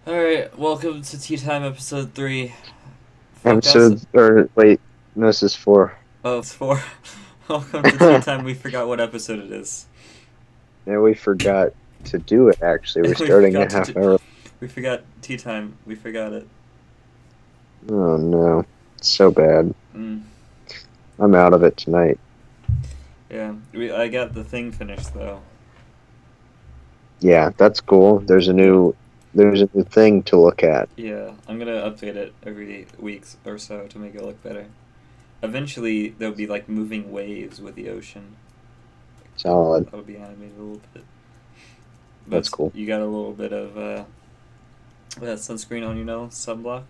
Alright, welcome to Tea Time episode 3. Fuck us. Episode, or wait, no, this is four. Oh, it's 4. Welcome to Tea Time. We forgot what episode it is. Yeah, we forgot to do it, actually. We're we starting a forgot to half do. hour. We forgot Tea Time. We forgot it. Oh, no. It's so bad. Mm, I'm out of it tonight. yeah. I got the thing finished, though. Yeah, that's cool. There's a new thing to look at. Yeah, I'm gonna update it every week or so to make it look better. Eventually, there'll be like moving waves with the ocean. Solid. That'll be animated a little bit. That's cool. You got a little bit of that sunscreen on, sunblock.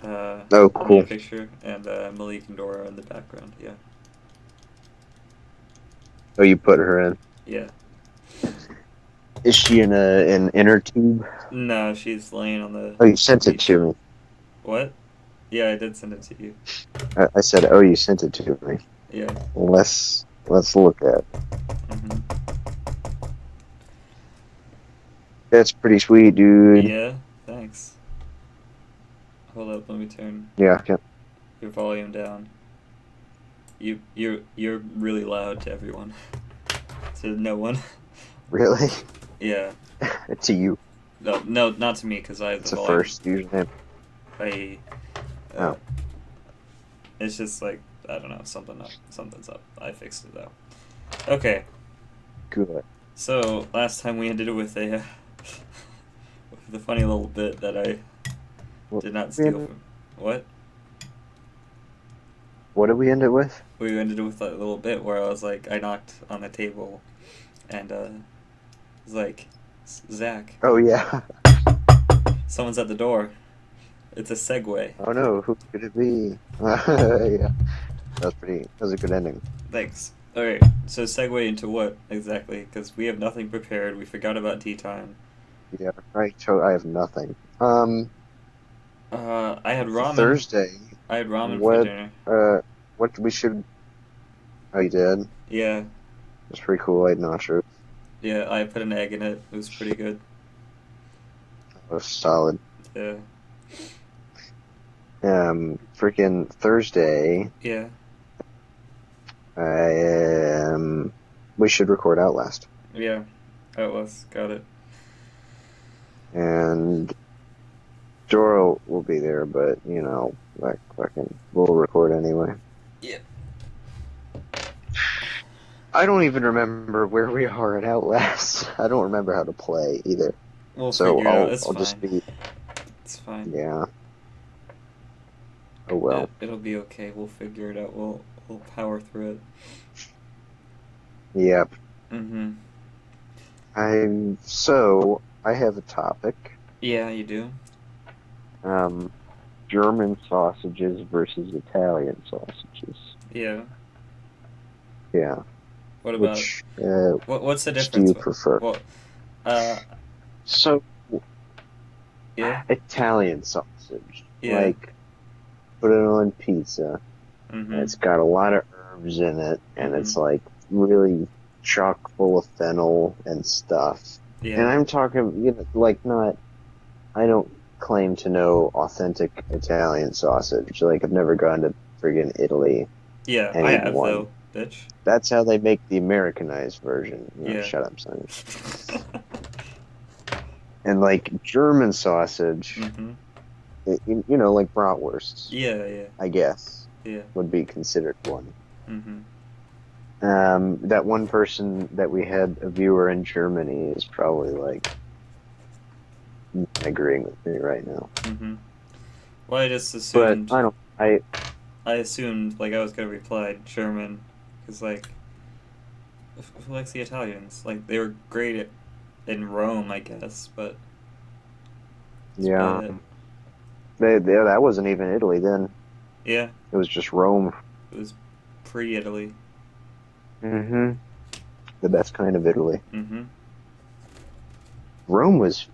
Oh, On your cool. picture, and Malik and Dora in the background. Yeah, Oh, you put her in. yeah. Is she in an inner tube? No, she's laying on the Oh, you sent it beach. to me. What? Yeah, I did send it to you. I said, oh, you sent it to me. Yeah. Let's look at it. hmm That's pretty sweet, dude. Yeah. Thanks. Hold up. Let me turn Yeah, your volume down. You're really loud to everyone. To no one. really? Yeah. To you. No, not to me, because I have It's the a volume. first, usually. I. Oh. It's just like I don't know, something's up. I fixed it though. Okay, Good. so last time we ended it with a with the funny little bit that I did not steal from. What? What did we end it with? We ended it with a little bit where I was like, I knocked on the table, and it was like, Zach, Oh yeah. someone's at the door. It's a segue. Oh no, who could it be? Yeah, that was a good ending. Thanks. Alright, so segue into what exactly? Because we have nothing prepared. We forgot about tea time. Yeah, right. So I have nothing. I had ramen. Thursday. I had ramen for What? dinner. What we should? Oh, you did. Yeah, It's pretty cool. I had nachos. yeah, I put an egg in it. It was pretty good. It was solid. Yeah, Freaking Thursday. yeah, We should record Outlast, yeah. That was got it. and Doro will be there, but like fucking, we'll record anyway. Yeah. I don't even remember where we are at Outlast. I don't remember how to play either. We'll So figure it out. It's I'll fine. just be, It's fine. yeah. Oh well. It'll be okay. We'll figure it out. We'll power through it. Yep. Mm-hmm. I have a topic. Yeah, you do. German sausages versus Italian sausages. Yeah. Yeah. What about Which what's the which do difference? you prefer? Well, uh, So yeah, Italian sausage. yeah. Like put it on pizza. Mm-hmm. And it's got a lot of herbs in it, and it's Mhm. like really chock full of fennel and stuff. Yeah. And I'm talking, like not. I don't claim to know authentic Italian sausage. Like I've never gone to friggin' Italy. Yeah, and I eaten have one. though, bitch. That's how they make the Americanized version. Yeah. Shut up, Simon. And like German sausage, Mm-hmm. like bratwursts, Yeah, yeah, I guess, yeah. would be considered one. Mm-hmm. That one person that we had, a viewer in Germany, is probably like agreeing with me right now. Mm-hmm. Well, I just But assumed. I I assumed like I was gonna reply German, because like, who likes the Italians? Like they were great in Rome, I guess, but that's yeah, about it. that wasn't even Italy then. Yeah, It was just Rome. it was pre-Italy. Mm-hmm. The best kind of Italy. Mm-hmm. Rome was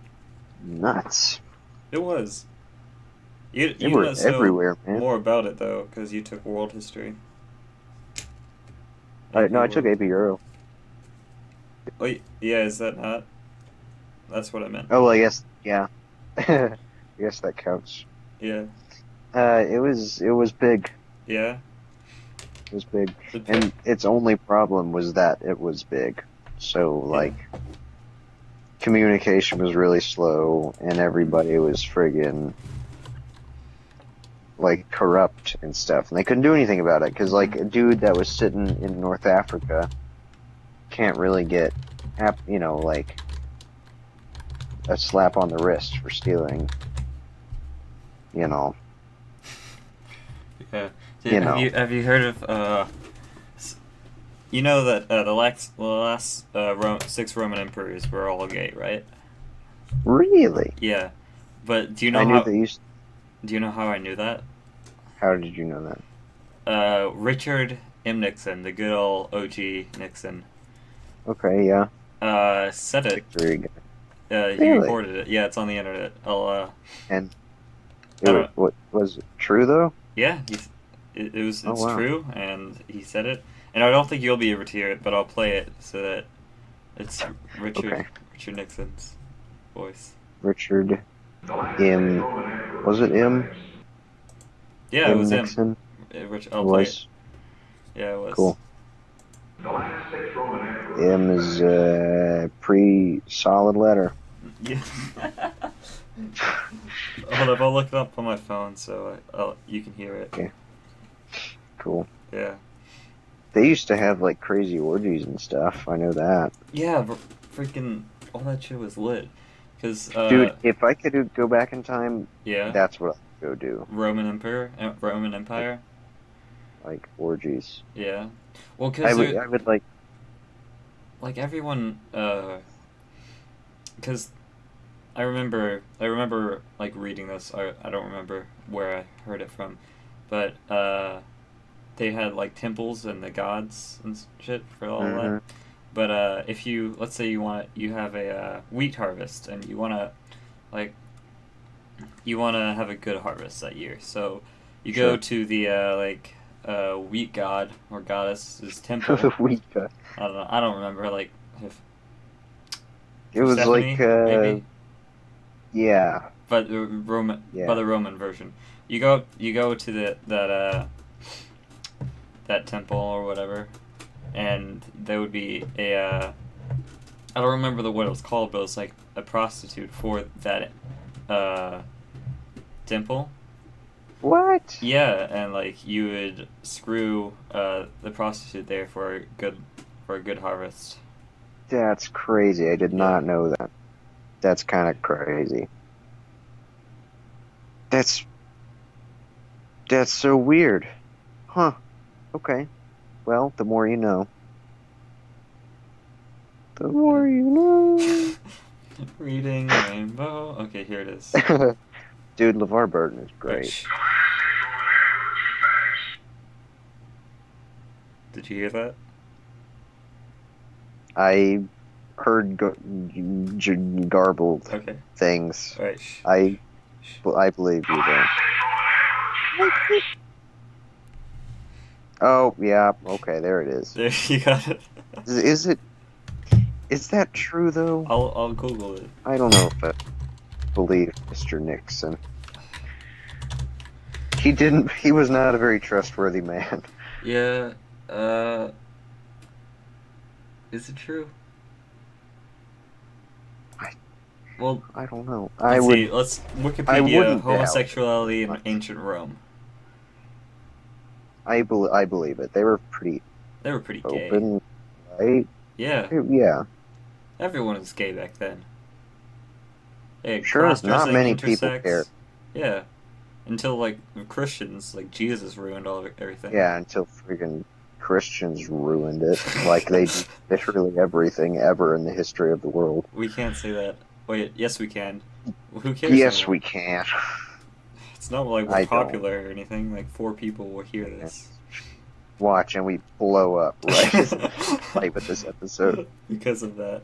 nuts. It was. They You were must know everywhere, man. more about it though, because you took world history. No, I AP took World. AP Euro. Wait, yeah, is that not? That's what I meant. Oh, well, I guess, yeah. I guess that counts. Yeah. It was big. Yeah. It was big. The pi- And its only problem was that it was big. So, yeah. like, communication was really slow, and everybody was friggin', like, corrupt and stuff. And they couldn't do anything about it, because, like, a dude that was sitting in North Africa can't really get, like, a slap on the wrist for stealing, you know. Yeah. You Have know. you heard of you know that the last 6 Roman emperors were all gay, right? Really? Yeah. But I knew they used. do you know how I knew that? How did you know that? Richard M. Nixon, the good old OG Nixon, Okay, yeah. said it. Victory. He Really? recorded it. Yeah, it's on the internet. And I don't. what was it true though? Yeah, it's Oh wow. true, and he said it. And I don't think you'll be able to hear it, but I'll play it so that it's Okay. Richard Nixon's voice. Richard M. Was it M? Yeah, it M was him. Nixon I'll play it. was Yeah, it was. cool. M is pre-solid letter. Yeah. Hold up, I'll look it up on my phone so you can hear it. Okay. Cool. Yeah. They used to have like crazy orgies and stuff. I know that. Yeah, freaking all that shit was lit. Cause Dude, if I could go back in time, yeah, that's what I'd go do. Roman Empire. Like orgies. Yeah. Well, I cause would like. like everyone, cause I remember like reading this. I don't remember where I heard it from, but they had like temples and the gods and shit for all that. Mhm. But if let's say you have a wheat harvest and you wanna have a good harvest that year, so you go Sure. to the wheat god or goddess's temple. We I don't know. I don't remember if It was Stephanie, like maybe, yeah. but the Roman Yeah. by the Roman version. You go to that temple or whatever, and there would be a I don't remember what it was called, but it was like a prostitute for that temple. What? Yeah, and like you would screw the prostitute there for a good harvest. That's crazy. I did not know that. That's kind of crazy. That's so weird. Huh. Okay. Well, the more you know. The more you know. Reading Rainbow. Okay, here it is. Dude, LeVar Burton is great. Which- Did you hear that? I heard garbled Okay. things. All right. I believe you though. Oh yeah, okay, there it is. There you got it. Is that true though? I'll Google it. I don't know if I believe Mr. Nixon. He was not a very trustworthy man. Yeah. Is it true? Well, I don't know. let's see. Let's I Wikipedia wouldn't homosexuality in doubt. ancient Rome. I believe it. They were pretty They were pretty gay. open, right? Yeah, Yeah. everyone was gay back then. Hey, Sure, not cross-dressing, many people intersex. cared. Yeah, until like Christians, like Jesus ruined everything. Yeah, until freaking Christians ruined it. Like they did literally everything ever in the history of the world. We can't say that. Wait, yes we can. Who cares? Yes, anymore? we can. It's not like we're I don't. popular or anything. Like 4 people will hear this. Watch and we blow up right right with this episode. Because of that.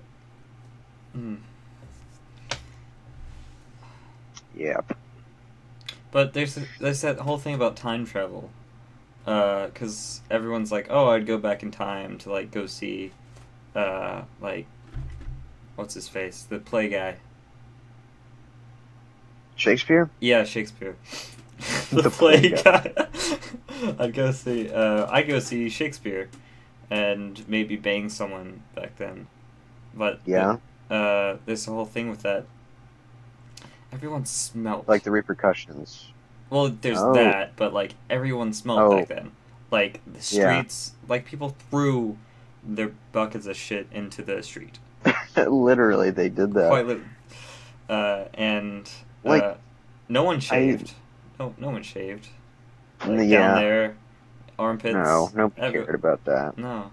Yep. But there's that whole thing about time travel. Because everyone's like, oh, I'd go back in time to like go see, like what's his face? The play guy. Shakespeare? Yeah, Shakespeare. The The play play guy. I'd go see Shakespeare, and maybe bang someone back then. But Yeah. there's the whole thing with that. Everyone smelt. Like the repercussions. Well, there's Oh. that, but like everyone smelled Oh. back then. Like the Yeah. streets, like people threw their buckets of shit into the street. Literally, they did that. Quite literally. And Like, no one shaved. No one shaved. Like down yeah. there, armpits. No, nobody cared about that. No.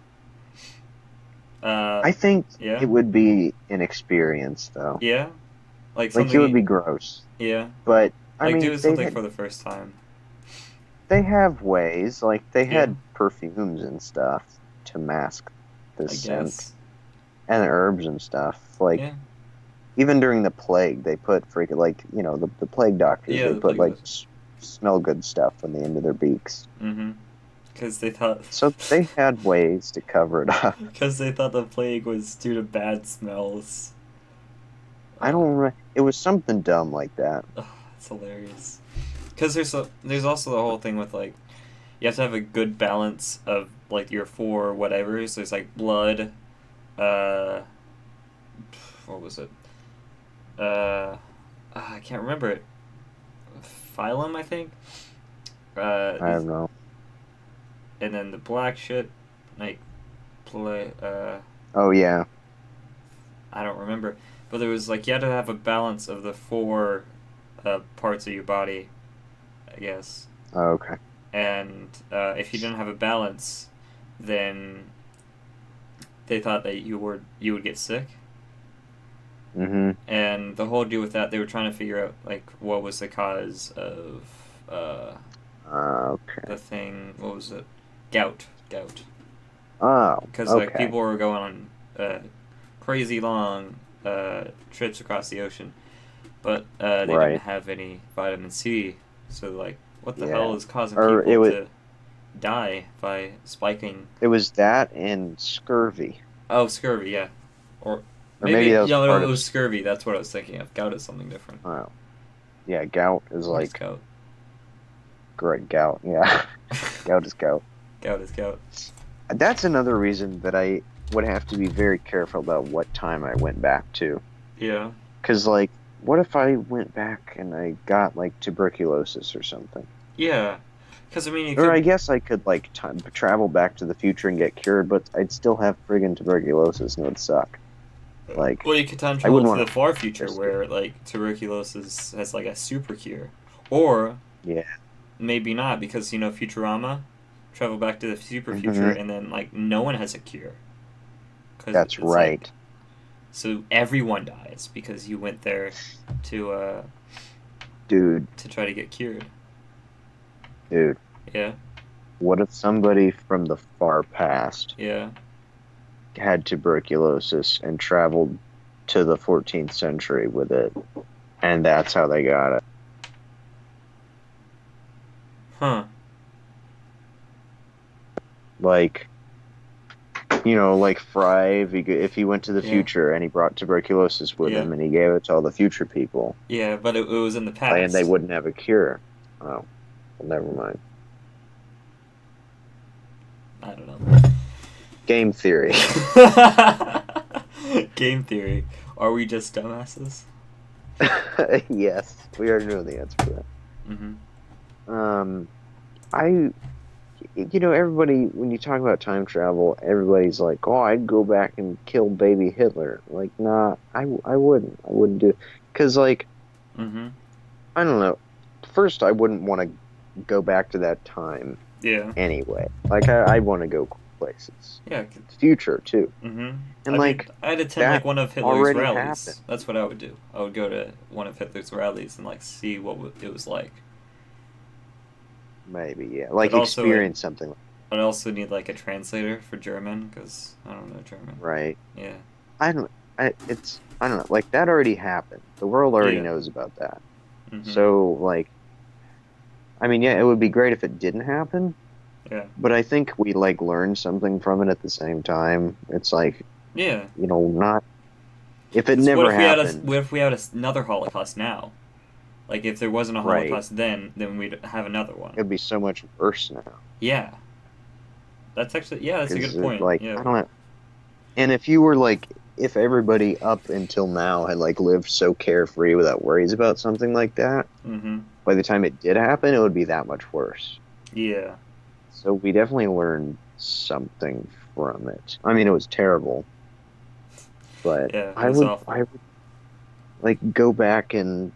I think Yeah. it would be an experience, though. Yeah. Like Like, something. it would be gross. Yeah. But, I Like mean, doing something for the first time. they have ways. Like, they Yeah. had perfumes and stuff to mask the I scent. guess. And herbs and stuff. Like, Yeah. even during the plague, they put freaking, like, you know, the plague doctors, Yeah, they the put, plague like, smell good stuff on the end of their beaks. Mm-hmm. Because they thought. So they had ways to cover it up. Because they thought the plague was due to bad smells. I don't remember. It was something dumb like that. Oh, it's hilarious. Because there's also the whole thing with like, you have to have a good balance of like your four whatever. So there's like blood, what was it? I can't remember it. Phylum, I think. I don't know. And then the black shit, like, Oh, yeah. I don't remember. But there was like you had to have a balance of the four parts of your body, I guess. Oh, okay. And if you didn't have a balance, then they thought that you would get sick. Mm-hmm. And the whole deal with that, they were trying to figure out like what was the cause of Okay. the thing. What was it? Gout. Oh, Because okay. like people were going on crazy long trips across the ocean, but they Right. didn't have any vitamin C. So like, what the Yeah. hell is causing Or people it to die by spiking? It was that and scurvy. Oh, scurvy, yeah, or maybe that was no, part it of- was scurvy. That's what I was thinking of. Gout is something different. Oh. Yeah, gout is What is like... gout? Great, gout, yeah. Gout is gout. Gout is gout. That's another reason that I would have to be very careful about what time I went back to. Yeah. Because, like, what if I went back and I got, like, tuberculosis or something? Yeah. Because I mean, you Or could. I guess I could, like, travel back to the future and get cured, but I'd still have friggin' tuberculosis and it would suck. Like, Well, you could time I travel wouldn't to the wanna- far future risk it. where like tuberculosis has like a super cure, or Yeah. maybe not because Futurama, travel back to the super future Mhm. and then like no one has a cure. 'Cause That's it's, like, right. so everyone dies because you went there to Dude, try to get cured. dude. Yeah, What if somebody from the far past yeah. had tuberculosis and traveled to the 14th century with it, and that's how they got it? Huh. Like, like Fry, if he went to the Yeah. future and he brought tuberculosis with Yeah. him and he gave it to all the future people, Yeah, but it was in the past. and they wouldn't have a cure. Oh, well, never mind. I don't know. Game theory. Game theory. Are we just dumbasses? Yes, we already know the answer to that. Mm-hmm. Everybody, when you talk about time travel, everybody's like, oh, I'd go back and kill baby Hitler. Like, nah, I wouldn't. I wouldn't do it. Because, like, Mm-hmm. I don't know. First, I wouldn't want to go back to that time Yeah. anyway. Like, I want to go places. Yeah. Future, too. Mm-hmm. And, like, I'd attend that like one of Hitler's already rallies. happened. That's what I would do. I would go to one of Hitler's rallies and like see what it was like. Maybe, yeah. Like, But also, experience something, I'd also need like a translator for German because I don't know German. right? Yeah. I don't know. Like, that already happened. The world already Yeah. knows about that. Mm-hmm. So, like, I mean, yeah, it would be great if it didn't happen, Yeah. but I think we, like, learned something from it at the same time. It's like, Yeah. not... If it 'Cause what never if we had happened, what if we had another Holocaust now? Like if there wasn't a right, Holocaust then we'd have another one. it'd be so much worse now. Yeah, that's a Because good point. like Yeah. I don't know. And if you were like, if everybody up until now had like lived so carefree without worries about something like that, Mm-hmm. by the time it did happen, it would be that much worse. Yeah. So we definitely learned something from it. I mean, it was terrible, but Yeah. It was awful. I would like go back and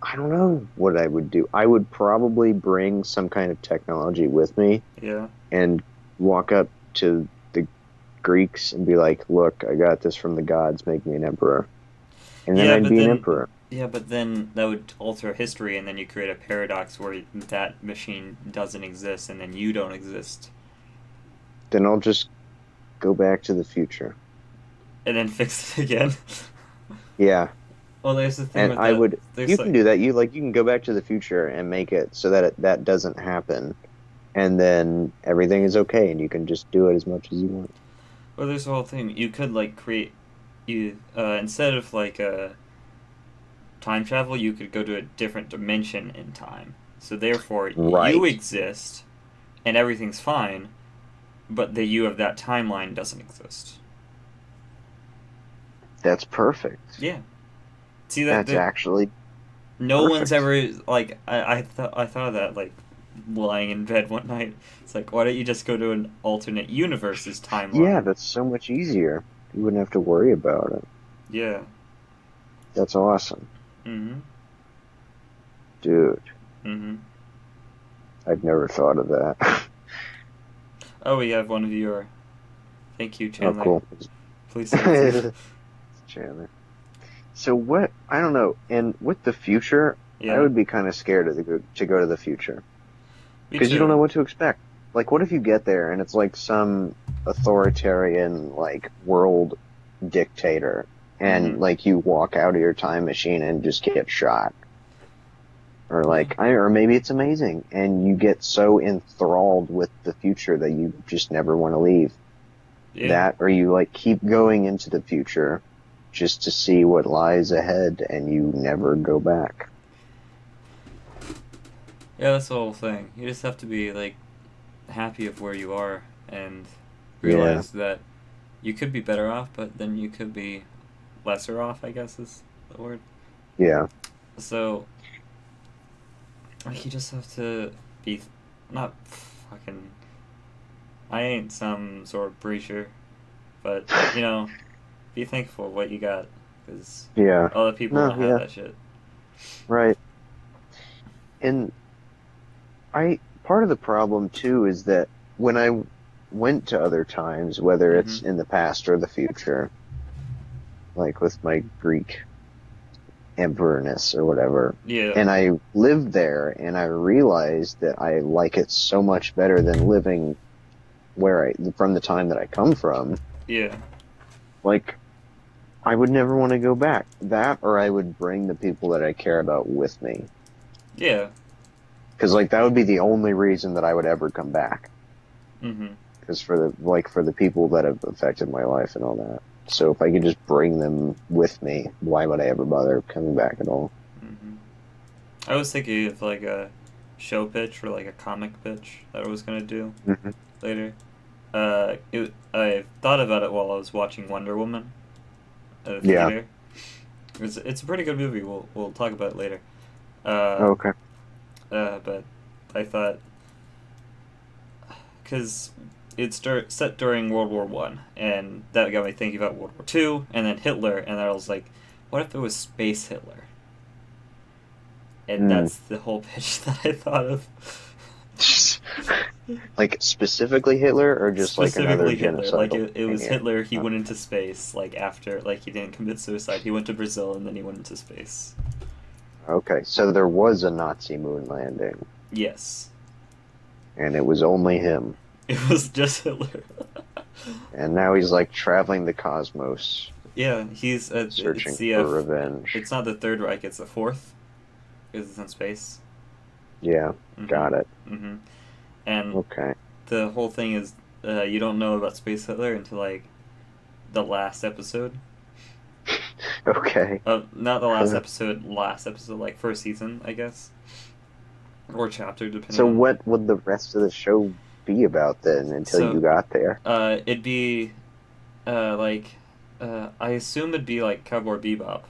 I don't know what I would do. I would probably bring some kind of technology with me Yeah. and walk up to the Greeks and be like, "Look, I got this from the gods. Make me an emperor." And then Yeah, I'd but be an then emperor. yeah, but then that would alter history, and then you create a paradox where that machine doesn't exist, and then you don't exist, Then I'll just go back to the future. and then fix it again. Yeah. Well, there's the thing And with I that. would, you There's can like, do that. You can go back to the future and make it so that that doesn't happen, and then everything is okay, and you can just do it as much as you want. well, there's the whole thing. You could like create you instead of like time travel, you could go to a different dimension in time. So therefore, you Right. exist, and everything's fine, but the you of that timeline doesn't exist. That's perfect. Yeah. See that That's the actually no one's perfect. ever like I thought of that like lying in bed one night. It's like why don't you just go to an alternate universe's Yeah, timeline? that's so much easier. You wouldn't have to worry about it. Yeah. That's awesome. Mhm. Dude, Mhm. I've never thought of that. Oh, we have one viewer. Thank you, Oh, Chandler. cool. Please send it to me. Chandler. So what? I don't know. And with the future, I Yeah. would be kind of scared to go to the future Me because you don't know too. what to expect. Like, what if you get there and it's like some authoritarian like world dictator, and Mhm. like you walk out of your time machine and just get shot, or Yeah. or maybe it's amazing and you get so enthralled with the future that you just never want to leave. Yeah. That, or you like keep going into the future just to see what lies ahead and you never go back. Yeah, that's the whole thing. You just have to be like happy of where you are and Yeah, realize that you could be better off, but then you could be lesser off, I guess is the word. yeah, So, like, you just have to be not fucking. I ain't some sort of preacher, but be thankful what you got, because yeah. other people No, don't have yeah, that shit. right. And part of the problem too is that when I went to other times, whether Mm-hmm. it's in the past or the future, like with my Greek emperorness or whatever, Yeah. and I lived there and I realized that I like it so much better than living from the time that I come from. Yeah. Like, I would never want to go back. That, or I would bring the people that I care about with me. Yeah. Because, like, that would be the only reason that I would ever come back. Mm-hmm. Because for the people that have affected my life and all that. So if I could just bring them with me, why would I ever bother coming back at all? Mm-hmm. I was thinking of like a show pitch or like a comic pitch that I was gonna do Mm-hmm. later. I thought about it while I was watching Wonder Woman at the Yeah. theater. It's a pretty good movie. We'll talk about it later. Uh, Okay. but I thought because it's set during World War One, and that got me thinking about World War Two, and then Hitler, and I was like, what if it was Space Hitler? And Mm. that's the whole pitch that I thought of. Like, specifically Hitler, or just like another Specifically Hitler. Like genocidal it was maniac? Hitler. He Oh, went into space. Like after, like he didn't commit suicide. He went to Brazil and then he went into space. okay, so there was a Nazi moon landing, Yes, and it was only him. it was just Hitler. And now he's like traveling the cosmos, Yeah, he's searching it's the for revenge. it's not the Third Reich. It's the fourth because it's in space. Yeah, got it. Mm-hmm. And Okay. the whole thing is you don't know about Space Hitler until like the last episode, Okay. Not the last episode, like first season, I guess, or chapter, depending So on. what would the rest of the show be about then until So, you got there? it'd be, like, I assume it'd be like Cowboy Bebop,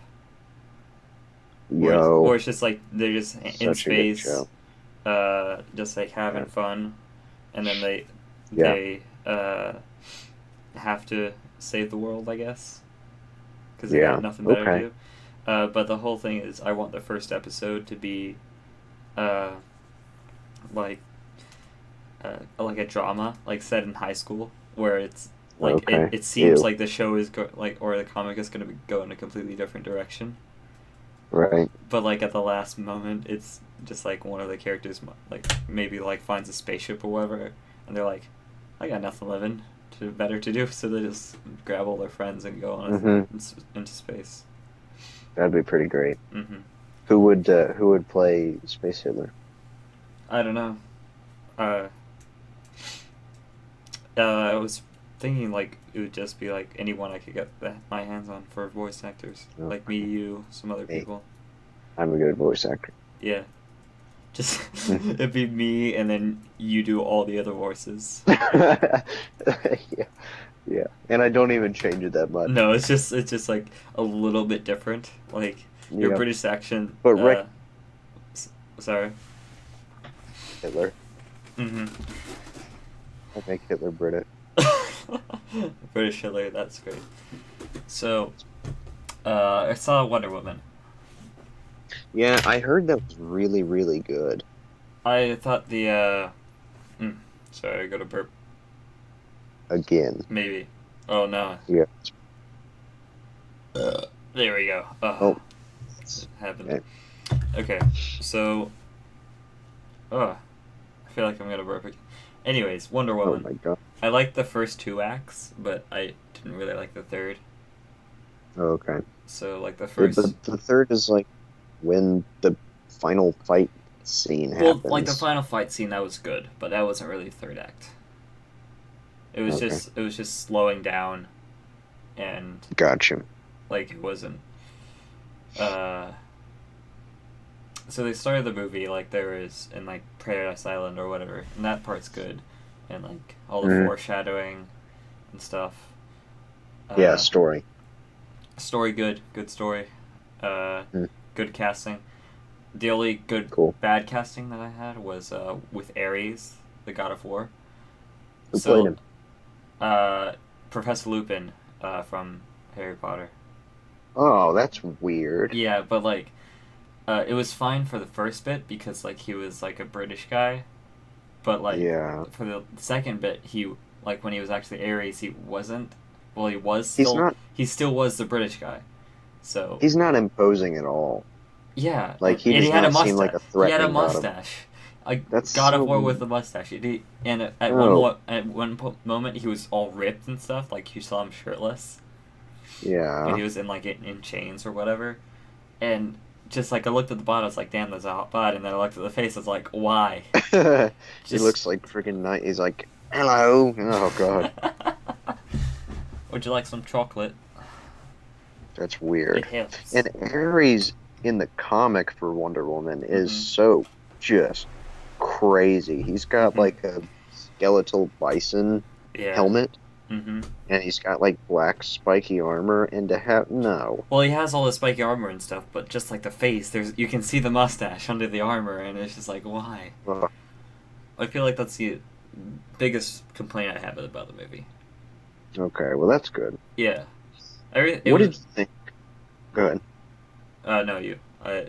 where Yo, it's just like they're just in such a good space, show. just like having Yeah. fun, and then Yeah. they have to save the world, I guess, because they got Yeah. nothing better to Okay. do. But the whole thing is, I want the first episode to be, uh, like, like a drama, like set in high school, where it's like Okay. it seems Ew. like the show is or the comic is going to go in a completely different direction. Right. But like at the last moment, it's just like one of the characters like maybe like finds a spaceship or whatever, and they're like, I got nothing living better to do, so they just grab all their friends and go on Mm-hmm. into space. That'd be pretty great. Hmm. Who would play Space Hitler? I don't know. Uh, I was thinking like it would just be like anyone I could get my hands on for voice actors, Oh, like me, you, some other hey. people. I'm a good voice actor. Yeah, just it'd be me, and then you do all the other voices. Yeah. Yeah. And I don't even change it that much. No, it's just like a little bit different. Like your Yeah. British accent. But Rick Sorry. Hitler. Mm-hmm. I make Hitler British. British Hitler. That's great. So, I saw Wonder Woman. Yeah, I heard that was really, really good. I thought sorry, I got a burp. Again. Maybe. Oh no. Yeah. There we go. Oh. Happened. Okay. So. I feel like I'm gonna burp again. Anyways, Wonder Oh Woman. my god. I liked the first two acts, but I didn't really like the third. Oh, okay. So like the The, first. the third is like when the final fight scene Well, happens. like the final fight scene, that was good, but that wasn't really the third act. It was Okay. just slowing down, and Gotcha. like it wasn't. So they started the movie like there was in like Paradise Island or whatever, and that part's good, and like all the Mhm. foreshadowing and stuff. Yeah, story. Story good story, Mm. good casting. The only good Cool. bad casting that I had was with Ares, the God of War. Who played him? Professor Lupin, from Harry Potter. Oh, that's weird. Yeah, but like, it was fine for the first bit because like he was like a British guy, but like Yeah. for the second bit he like when he was actually Ares he wasn't. Well, he was He's still. not He still was the British guy. So he's not imposing at all. yeah, Like, he and does he had a not mustache. seem like a He had a threatening God of- mustache. A That's God so of War with a mustache. And at Oh. one moment he was all ripped and stuff. Like you saw him shirtless. When Yeah. he was in like in chains or whatever, and just like I looked at the bottom, I was like, "Damn, that's a hot bod," and then I looked at the face, I was like, "Why?" He Just- looks like freaking nice. He's like, hello. Oh god. Would you like some chocolate? That's It weird. helps. And Ares in the comic for Wonder Woman is Mhm. so just crazy. He's got Mhm. like a skeletal bison Yeah. helmet, Mm-hmm. and he's got like black spiky armor. And to have no, Well, he has all the spiky armor and stuff, but just like the face, you can see the mustache under the armor, and it's just like, why? Ugh. I feel like that's the biggest complaint I have about the movie. okay, well that's good. Yeah. What did you think? Go ahead. No, you. I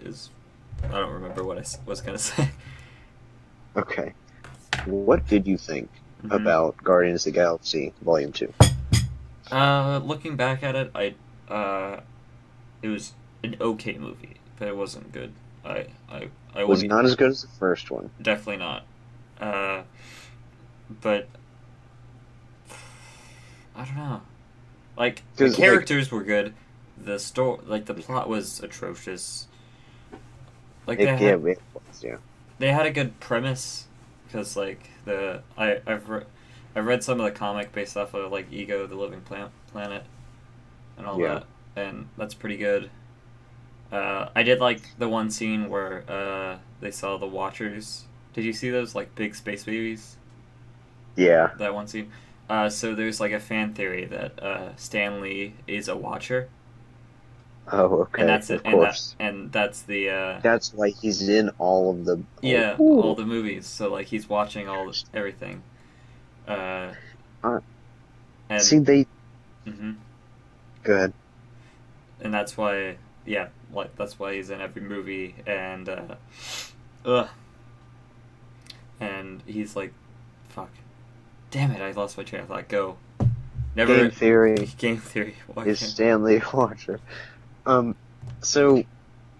don't remember what I was gonna say. Okay, what did you think Mhm. about Guardians of the Galaxy Volume 2? Looking back at it, it was an okay movie, but it wasn't good. I It was wouldn't, not as good as the first one. definitely not. But I don't know. Like the 'Cause, like- characters were good. The story, like the plot, was atrocious. Like It, yeah, it was, yeah. they had a good premise because like I've read some of the comic based off of like Ego the Living Planet and all Yeah. that, and that's pretty good. I did like the one scene where they saw the Watchers. Did you see those like big space babies? Yeah. That one scene. So there's like a fan theory that Stanley is a Watcher, Oh, and okay. that's it. Of course. And that's the That's why he's in all of the. yeah, all Oh, the movies. So like he's watching everything. Uh, uh, see, and they. hmm Good. and that's why yeah, like that's why he's in every movie and ugh, and he's like, fuck, damn it, I lost my train of thought. Go. Game Never. theory Game theory. Why is can't- Stanley Watcher. So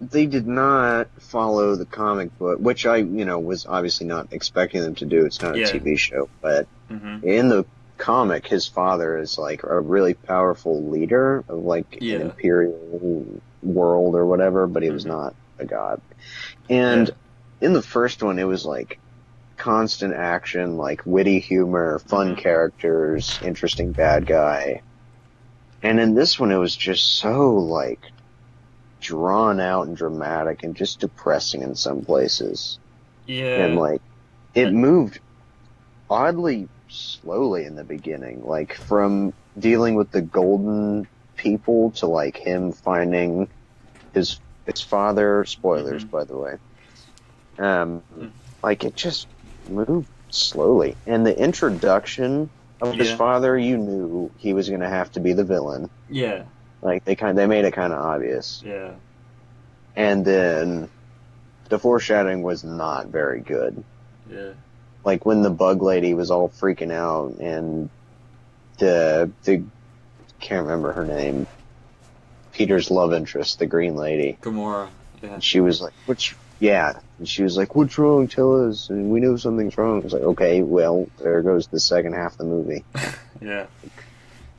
they did not follow the comic book, which I, was obviously not expecting them to do. It's not a Yeah. TV show, but Mhm. in the comic, his father is like a really powerful leader of like Yeah. an imperial world or whatever, but he was Mhm. not a god. And Yeah. in the first one, it was like constant action, like witty humor, fun Mhm. characters, interesting bad guy. And in this one, it was just so like drawn out and dramatic and just depressing in some places. Yeah. And like it moved oddly slowly in the beginning, like from dealing with the golden people to like him finding his father. Spoilers, Mhm. by the way. Mm. Like it just moved slowly, and the introduction of his Yeah. father, you knew he was going to have to be the villain. Yeah. Like they made it kind of obvious, Yeah. and then the foreshadowing was not very good. Yeah. Like when the bug lady was all freaking out, and the can't remember her name, Peter's love interest, the green lady. Gamora. Yeah. She was like, yeah. And she was like, what's wrong? Tell us. And we know something's wrong. I was like, okay, well, there goes the second half of the movie. Yeah.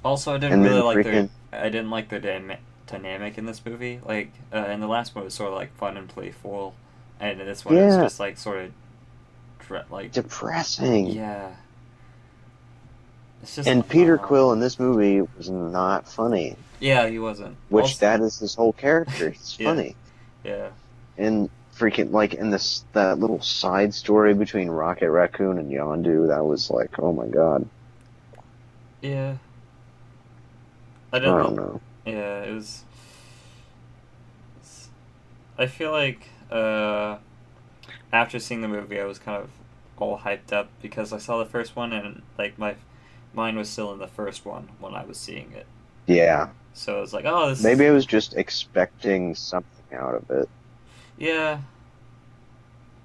Also, I didn't And really then like freaking- I didn't like the dynamic in this movie. Like, in the last one, it was sort of like fun and playful, and in this one, it's Yeah. just like sort of like Depressing. yeah. It's just And Peter Quill in this movie was not funny, Yeah, he wasn't. which Also- that is his whole character. He's Yeah. funny. Yeah. And freaking, like, in that little side story between Rocket Raccoon and Yondu, that was like, oh my god. Yeah. I I didn't. don't know. Yeah, it was. I feel like after seeing the movie, I was kind of all hyped up because I saw the first one and like my mind was still in the first one when I was seeing it. Yeah. So I was like, oh, this. Maybe I was just expecting something out of it. Yeah.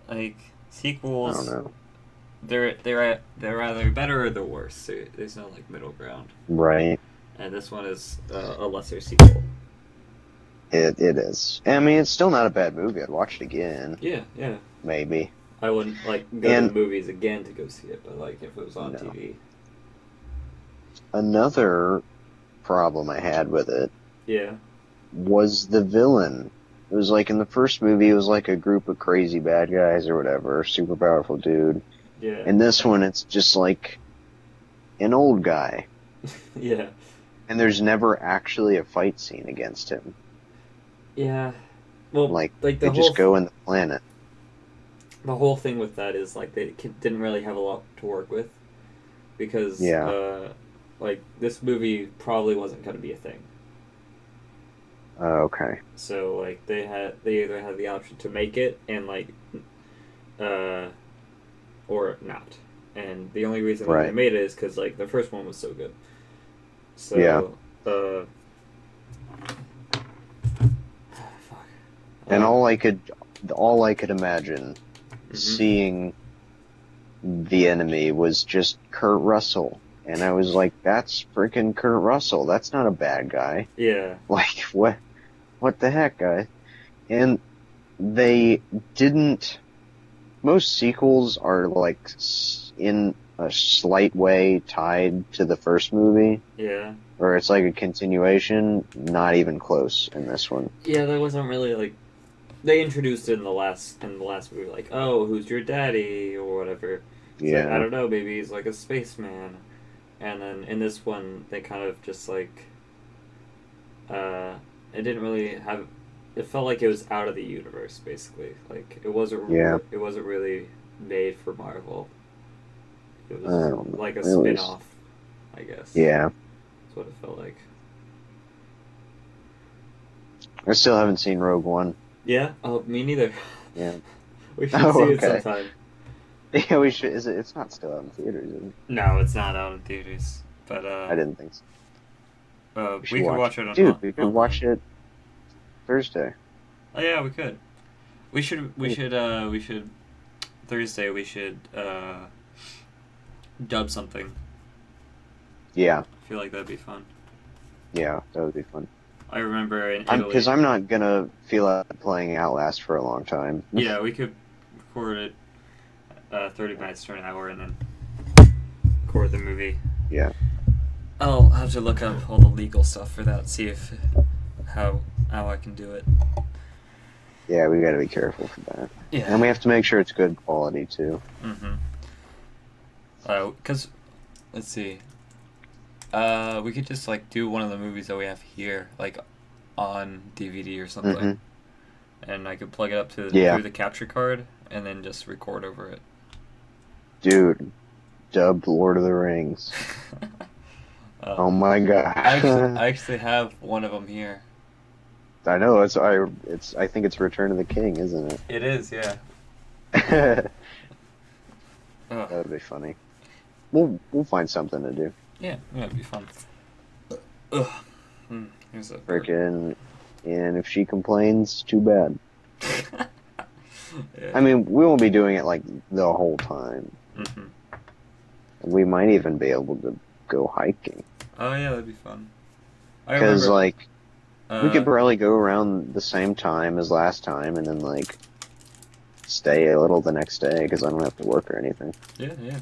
Like I sequels, don't know. they're either better or they're worse. There's no like middle ground. Right. And this one is a lesser sequel. It is. I mean, it's still not a bad movie. I'd watch it again, Yeah, yeah. maybe. I wouldn't like go And- to the movies again to go see it, but like if it was on No. TV. Another problem I had with it Yeah. was the villain. It was like in the first movie, it was like a group of crazy bad guys or whatever, super powerful dude. Yeah. In this one, it's just like an old guy, Yeah. and there's never actually a fight scene against him. Yeah. Well, Like the they whole just go in the planet. the whole thing with that is like they didn't really have a lot to work with because Yeah. like this movie probably wasn't going to be a thing. Okay. So like they either had the option to make it and like or not. And the only reason that they Right. made it is cuz like the first one was so good. So Yeah. fuck. And all I could imagine Mhm. seeing the enemy was just Kurt Russell. And I was like, that's freaking Kurt Russell. That's not a bad guy. Yeah. Like, what the heck, guy? And they didn't. Most sequels are like in a slight way tied to the first movie, Yeah. or it's like a continuation. Not even close in this one. Yeah, that wasn't really like they introduced it in the last movie, like, oh, who's your daddy or whatever. It's like, I Yeah, don't know, maybe he's like a spaceman. And then in this one, they kind of just like, It didn't really have. It felt like it was out of the universe, basically. Like Yeah. it wasn't really made for Marvel. It I was don't know. like a It spin was. off, I guess. Yeah. That's what it felt like. I still haven't seen Rogue One. Yeah. Oh, me neither. Yeah. We should Oh, see it okay. sometime. Yeah, we should. Is it? It's not still out in theaters, is it? No, it's not out in theaters, but I didn't think so. We we should could watch watch it it. Dude, we could online. watch it Thursday. Oh yeah, we could. We should Thursday. We should dub something. Yeah. I feel like that'd be fun. Yeah, that would be fun. I remember in Italy. Because I'm not gonna feel like playing Outlast for a long time. Yeah, we could record it 30 minutes to an hour and then record the movie. Yeah. I'll have to look up all the legal stuff for that, see if how I can do it. Yeah, we gotta be careful for that. Yeah. And we have to make sure it's good quality too. Mm-hmm. Because, let's see. We could just like do one of the movies that we have here, like on DVD or something, Mhm. and I could plug it up to Yeah. through the capture card and then just record over it. Dude, dubbed Lord of the Rings. Oh my god. I actually have one of them here. I know, I think it's Return of the King, isn't it? It is, yeah. That Ugh. would be funny. We'll find something to do. Yeah, it'd be fun. Ugh. Here's a bird. Frickin', and if she complains, too bad. Yeah. I mean, we won't be doing it like the whole time. Mm-hmm. We might even be able to go hiking. Oh yeah, that'd be fun. I Because, remember, like, we could uh, probably go around the same time as last time and then, like, stay a little the next day because I don't have to work or anything. yeah.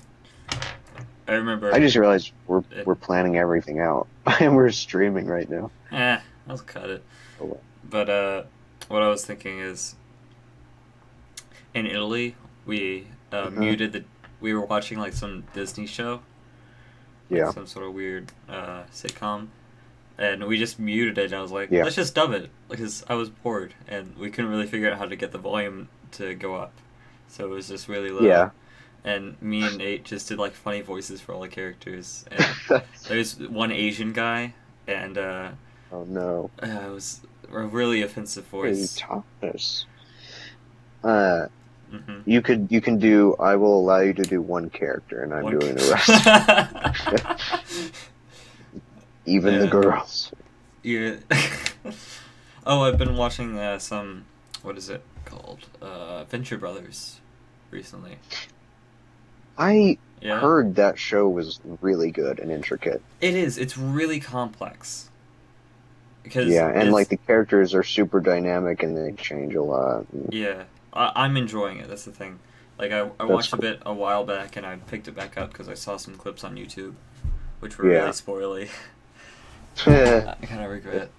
I remember. I just realized we're planning everything out and we're streaming right now. I'll cut it. Oh, well. But what I was thinking is, in Italy, we muted the. We were watching like some Disney show, like Yeah. some sort of weird sitcom, and we just muted it. And I was like, Yeah. let's just dub it because I was bored and we couldn't really figure out how to get the volume to go up, so it was just really low. Yeah. And me and Nate just did like funny voices for all the characters. And there's one Asian guy, and Oh no. it was a really offensive Hey, voice. Thomas. Mm-hmm. You can do. I will allow you to do one character, and I'm doing the rest. Even the Yeah. girls. Yeah. Oh, I've been watching some. What is it called? Venture Brothers, recently. I Yeah. heard that show was really good and intricate. It is. It's really complex. Because Yeah, and it's- like the characters are super dynamic and they change a lot. Yeah, I'm enjoying it. That's the thing. Like I watched a bit a while back, and I picked it back up because I saw some clips on YouTube, which were Yeah. really spoily. I kind of regret.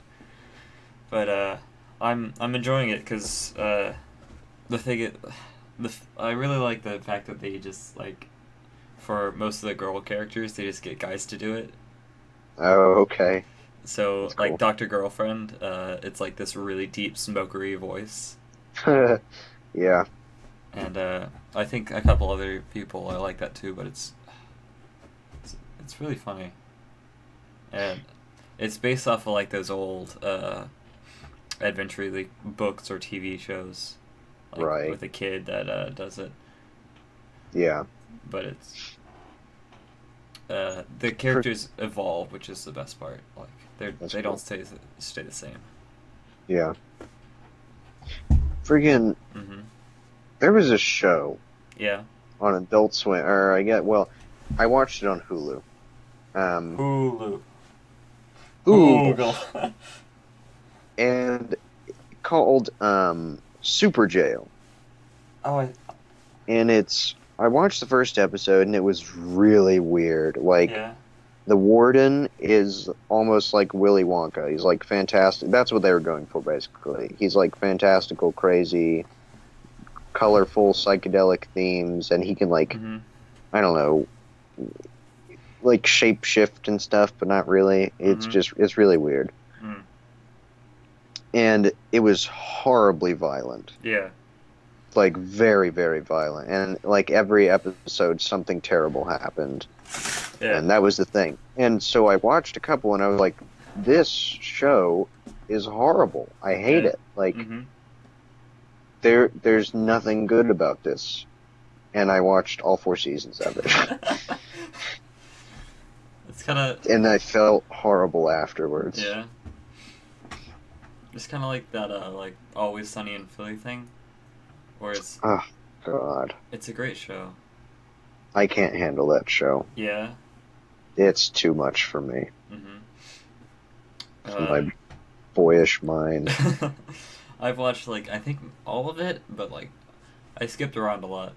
But I'm enjoying it because the thing is, I really like the fact that they just like, for most of the girl characters, they just get guys to do it. Oh, okay. So That's like cool. Dr. Girlfriend, it's like this really deep smokery voice. Yeah. And I think a couple other people I like that too, but it's really funny, and it's based off of like those old Adventure League books or TV shows, like, Right. with a kid that does it. Yeah. But it's the characters evolve, which is the best part. Like That's they cool. don't stay the same. Yeah. Friggin', Mm-hmm. there was a show Yeah. on Adult Swim, or I watched it on Hulu. Hulu. Ooh, Google. and called Super Jail. Oh, And I watched the first episode and it was really weird. Like, yeah. the warden is almost like Willy Wonka. He's like fantastic. That's what they were going for, basically. He's like fantastical, crazy, colorful, psychedelic themes, and he can like, Mm-hmm. I don't know, like shape shift and stuff, but not really. It's Mhm. it's really weird. Mm. and it was horribly violent. Yeah. Like very, very violent. And like every episode something terrible happened. Yeah. And that was the thing. And so I watched a couple and I was like, this show is horrible. I hate Yeah. it. Like Mm-hmm. there's nothing good about this. And I watched all 4 seasons of it. It's kind of And I felt horrible afterwards. yeah. It's kind of like that like Always Sunny in Philly thing, where Oh God. it's a great show. I can't handle that show. Yeah. It's too much for me. Mm-hmm. For my boyish mind. I've watched like I think all of it, but like I skipped around a lot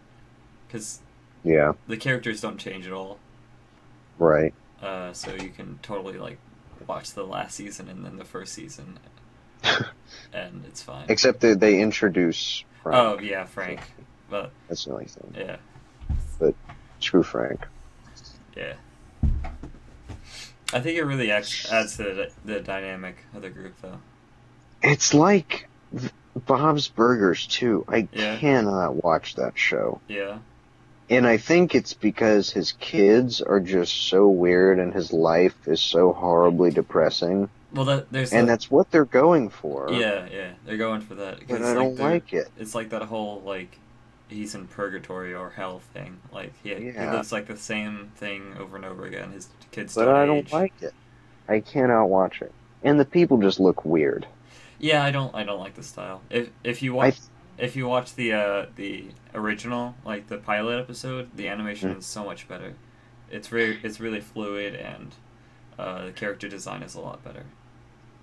because Yeah, the characters don't change at all. right. So you can totally like watch the last season and then the first season, and it's fine. Except that they introduce Frank. Oh yeah, Frank. But That's the only thing. yeah, Screw Frank. yeah. I think it really adds to the dynamic of the group, though. It's like Bob's Burgers too. I Yeah. cannot watch that show. Yeah. And I think it's because his kids are just so weird and his life is so horribly depressing. Well, And that's what they're going for. yeah, they're going for that. 'Cause, But I don't like it. It's like that whole like he's in purgatory or hell thing. Like he Yeah. lives like the same thing over and over again. His kids But don't I age. don't like it. I cannot watch it. And the people just look weird. Yeah, I don't like the style. If you watch the original, like the pilot episode, the animation is so much better. It's really fluid, and the character design is a lot better.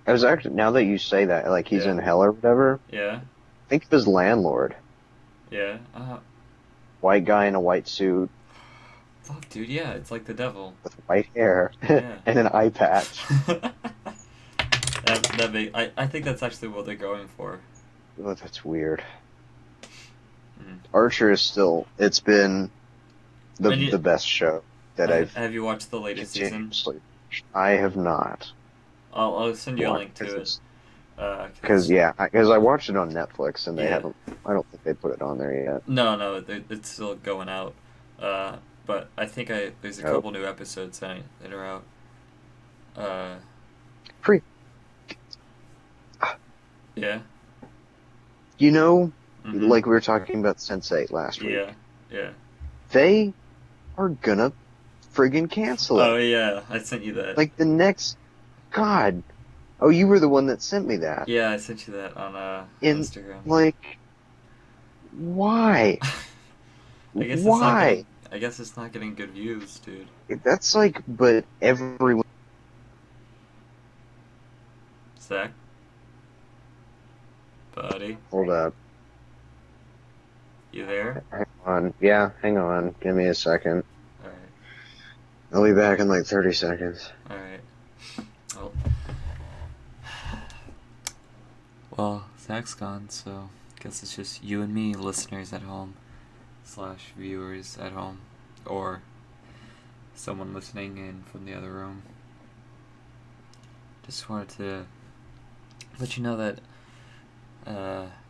I was actually, now that you say that, like he's Yeah. in hell or whatever, Yeah, think of his landlord. yeah. White guy in a white suit Fuck, dude. Yeah, it's like the devil. with white hair Yeah. and an eye patch. I think that's actually what they're going for. Oh, that's weird. Mhm. Archer is still, it's been And you- the best show that I've Have you watched the latest season? continuously. I have not. I'll send you a link to it. Because I watched it on Netflix and they Yeah. haven't. I don't think they put it on there yet. No, it's still going out. But I think there's a Oh. couple new episodes that are out. Free. Yeah. You know, Mhm. like we were talking about Sense8 last week. Yeah. They are gonna friggin' cancel it. Oh yeah, I sent you that. Like the next. God. Oh, you were the one that sent me that. Yeah, I sent you that on In- Instagram. Like, why? I guess Why? I guess it's not getting good views, dude. That's like, but everyone. Zach? Buddy, Hold up. you there? Hang on. Yeah, hang on. Give me a second. Alright. I'll be back in like 30 seconds. Alright. Well, Zach's gone, so guess it's just you and me, listeners at home, / viewers at home, or someone listening in from the other room. Just wanted to let you know that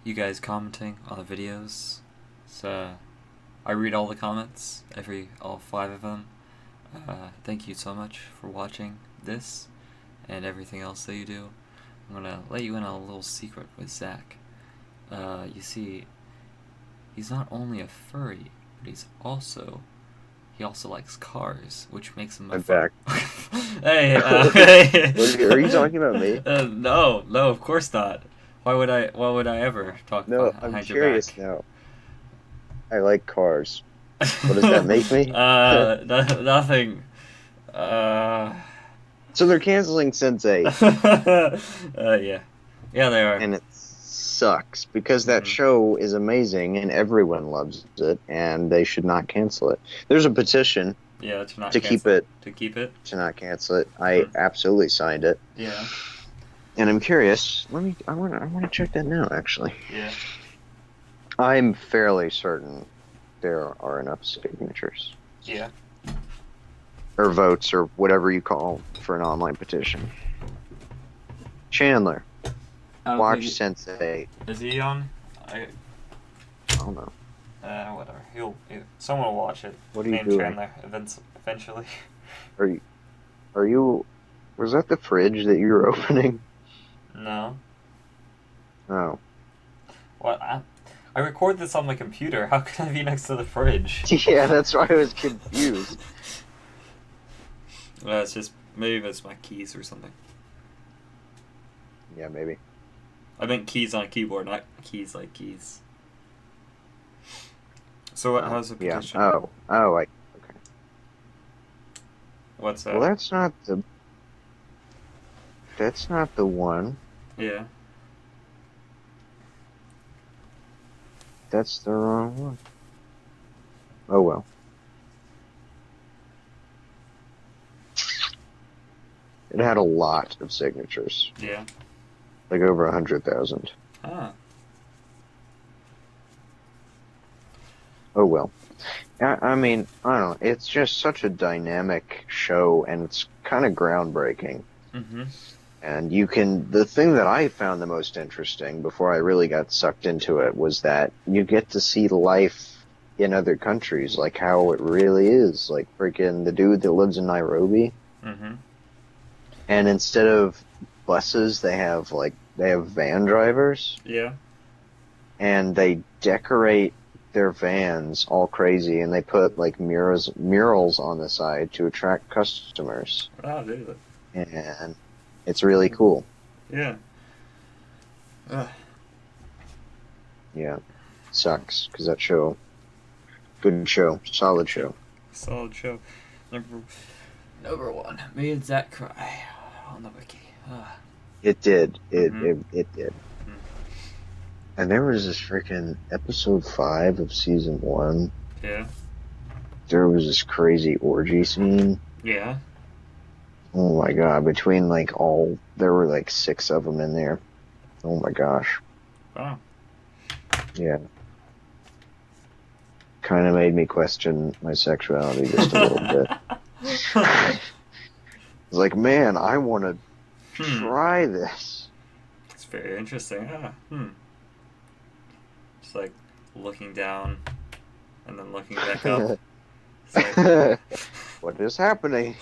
you guys commenting on the videos. So I read all the comments, all 5 of them. Thank you so much for watching this and everything else that you do. I'm gonna let you in on a little secret with Zach. You see, he's not only a furry, but he also likes cars, which makes him a I'm back. Hey, Are you talking about me? No, of course not. Why would I ever talk No, behind I'm your curious back? now. I like cars. What does that make me? Nothing. So they're canceling Sense8, yeah, they are. and it sucks because that Mhm. show is amazing and everyone loves it, and they should not cancel it. There's a petition Yeah, to not to cancel, keep it, to keep it. to not cancel it. I absolutely signed it, Yeah, and I'm curious. I want to check that now. Actually, yeah. I'm fairly certain there are enough signatures Yeah. or votes or whatever you call for an online petition. Chandler, I don't Watch think Sense8. is he on? I I don't know. whatever. Someone will watch it. What are you Name doing? Chandler eventually. Are you? Are you? Was that the fridge that you were opening? No. Oh. What? I record this on my computer. How could I be next to the fridge? Yeah, that's why I was confused. It's just maybe it's my keys or something. Yeah, maybe. I meant keys on a keyboard, not keys like keys. So what? How's the Yeah. petition? Oh. Okay. What's that? Well, that's not the. That's not the one. Yeah. That's the wrong one. Oh well. It had a lot of signatures, Yeah. like over 100,000. Ah. Oh well. I mean, I don't know. It's just such a dynamic show, and it's kind of groundbreaking. Mm-hmm. And the thing that I found the most interesting before I really got sucked into it was that you get to see life in other countries, like how it really is. Like freaking the dude that lives in Nairobi, Mm-hmm. and instead of buses, they have van drivers, Yeah. and they decorate their vans all crazy, and they put like murals on the side to attract customers, Oh, dude. and it's really cool. Yeah. Yeah, sucks because that show, good show, solid show. Solid show. Number one made Zach cry on the wiki. It did. Mhm. It did. Mhm. And there was this freaking episode 5 of season 1. Yeah. There was this crazy orgy scene. Yeah. Oh my god! There were like 6 of them in there. Oh my gosh. Wow. Yeah. Kind of made me question my sexuality just a little bit. I was like, man, I want to try this. It's very interesting. Just like looking down and then looking back up. It's like, What is happening?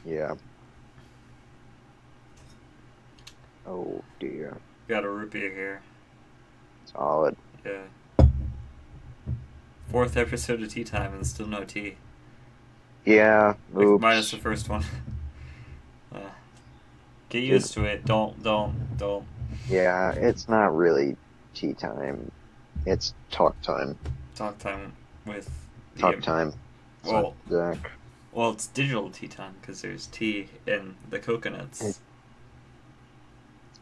Yeah. Oh dear. Got a root beer here. Solid. Yeah. 4th episode of Tea Time and still no tea. Yeah. Oops. Minus the first one. Get used to it. Don't. Yeah, it's not really tea time. It's talk time. Talk time with. Talk time. Well, Zach. Well, it's digital tea time because there's tea in the coconuts.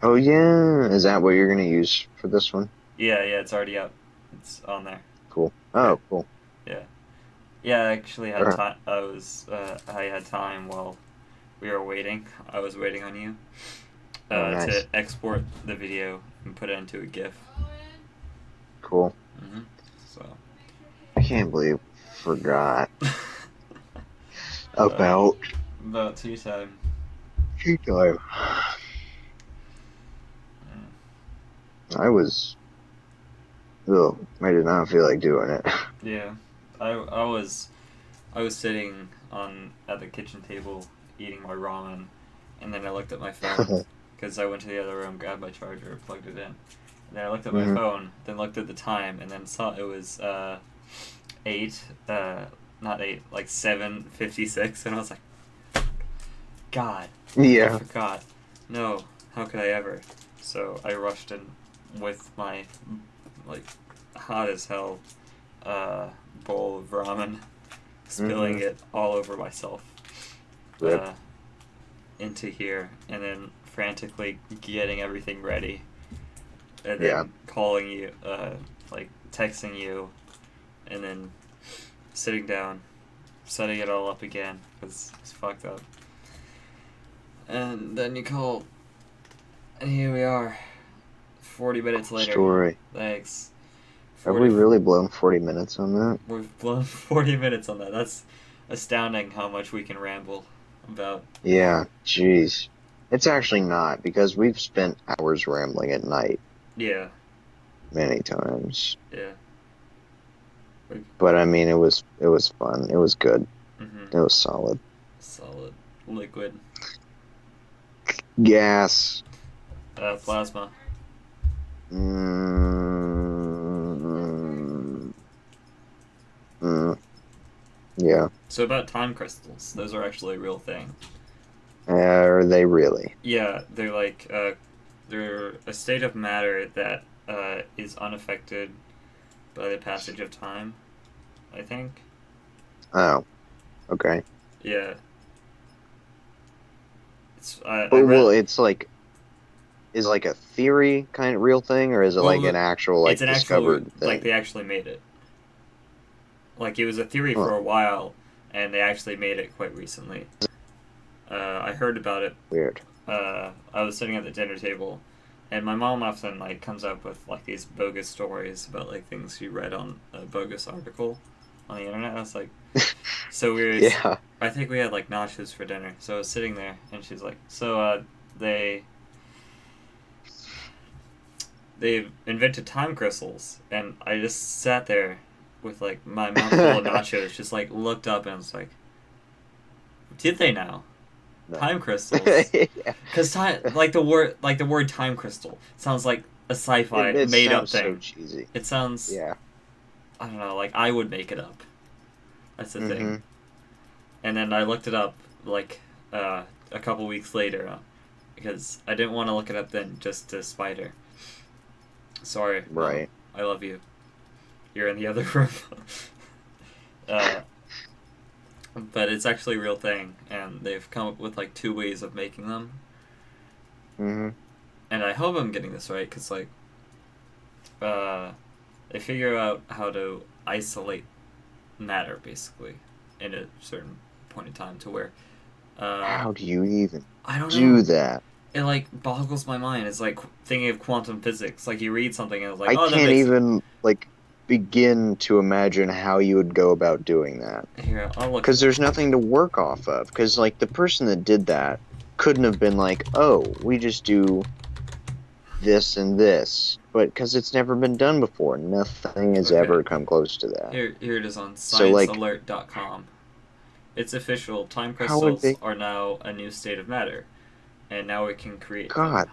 Oh yeah, is that what you're gonna use for this one? Yeah, it's already up. It's on there. Cool. Oh, cool. Yeah, I actually had time. I had time while we were waiting. I was waiting on you Nice. to export the video and put it into a GIF. Cool. Mm-hmm. So. I can't believe I forgot about tea time. tea time. I did not feel like doing it. Yeah, I was sitting at the kitchen table eating my ramen, and then I looked at my phone because I went to the other room, grabbed my charger, plugged it in, and then I looked at my phone, then looked at the time, and then saw it was 7:56, and I was like, God, Yeah. I forgot. No, how could I ever? So I rushed in with my hot as hell bowl of ramen, spilling it all over myself Rip. into here, and then frantically getting everything ready, and then calling you, texting you, and then sitting down, setting it all up again because it's fucked up, and then you called, and here we are. 40 minutes later. Story. Thanks. Have we really blown 40 minutes on that? We've blown 40 minutes on that. That's astounding how much we can ramble about. Yeah, jeez. It's actually not because we've spent hours rambling at night Yeah, many times. yeah. But I mean, it was fun. It was good. Mm-hmm. It was solid. Solid. Liquid. Gas. Plasma. Mm, mm, yeah. So about time crystals, those are actually a real thing. Are they really? Yeah, they're like they're a state of matter that is unaffected by the passage of time. I think. Oh, okay. Yeah. I But read. well, it's like is like a theory kind of real thing, or is it like Well, an actual it's like an actual discovered like thing? they actually made it. Like it was a theory Huh, for a while, and they actually made it quite recently. I heard about it. weird. I was sitting at the dinner table, and my mom often like comes up with like these bogus stories about like things she read on a bogus article on the internet. I was like, so we were. Yeah. I think we had like nachos for dinner, so I was sitting there, and she's like, so they invented time crystals, and I just sat there with like my mouth full of nachos, just like looked up and was like, did they now? No. Time crystals. Yeah. Cause time, like the word time crystal sounds like a sci-fi It made up sounds so thing. cheesy. It sounds, Yeah. I don't know, like I would make it up. That's the thing. Mm-hmm. And then I looked it up like a couple weeks later because I didn't want to look it up then just to spite her. Sorry, Mom. Right. I love you. You're in the other room. uh, but it's actually a real thing, and they've come up with like two ways of making them. Mm-hmm. And I hope I'm getting this right because like they figure out how to isolate matter basically in a certain point in time to where How do you even I don't do know. that? It like boggles my mind. It's like thinking of quantum physics. Like you read something and it's like, I oh, that can't makes even like begin to imagine how you would go about doing that. here. I'll look. Because there's nothing to work off of. Because like the person that did that couldn't have been like, oh, we just do this and this, but because it's never been done before, nothing has Okay. ever come close to that. Here it is on So like, sciencealert.com. It's official. Time how would crystals they? are now a new state of matter, and now we can create them. God,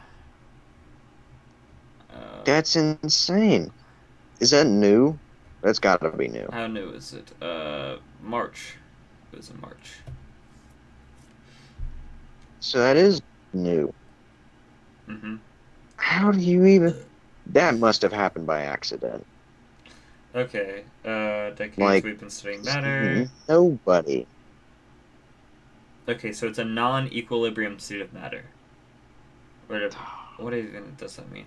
that's insane. Is that new? That's got to be new. How new is it? March. It was in March. So that is new. Mm-hmm. How do you even? That must have happened by accident. Okay. Decades Like, we've been studying matter. nobody. Okay, so it's a non-equilibrium state of matter. What even does that mean?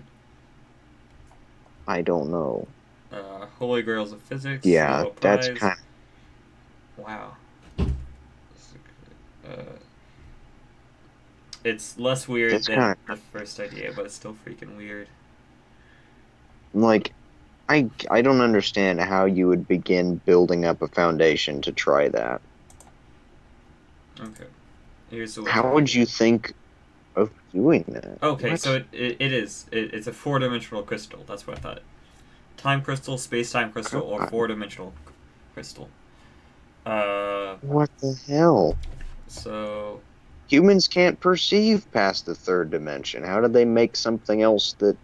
I don't know. Holy Grails of Physics. Yeah, Nobel that's Prize. kind Wow. It's less weird That's than kind the first idea, but it's still freaking weird. of like, I don't understand how you would begin building up a foundation to try that. Okay. Here's the How would you think of doing that? Okay, What? so it's a four-dimensional crystal. That's what I thought. Time crystal, space-time crystal, or God. four-dimensional crystal. What the hell? So Humans can't perceive past the third dimension. How did they make something else that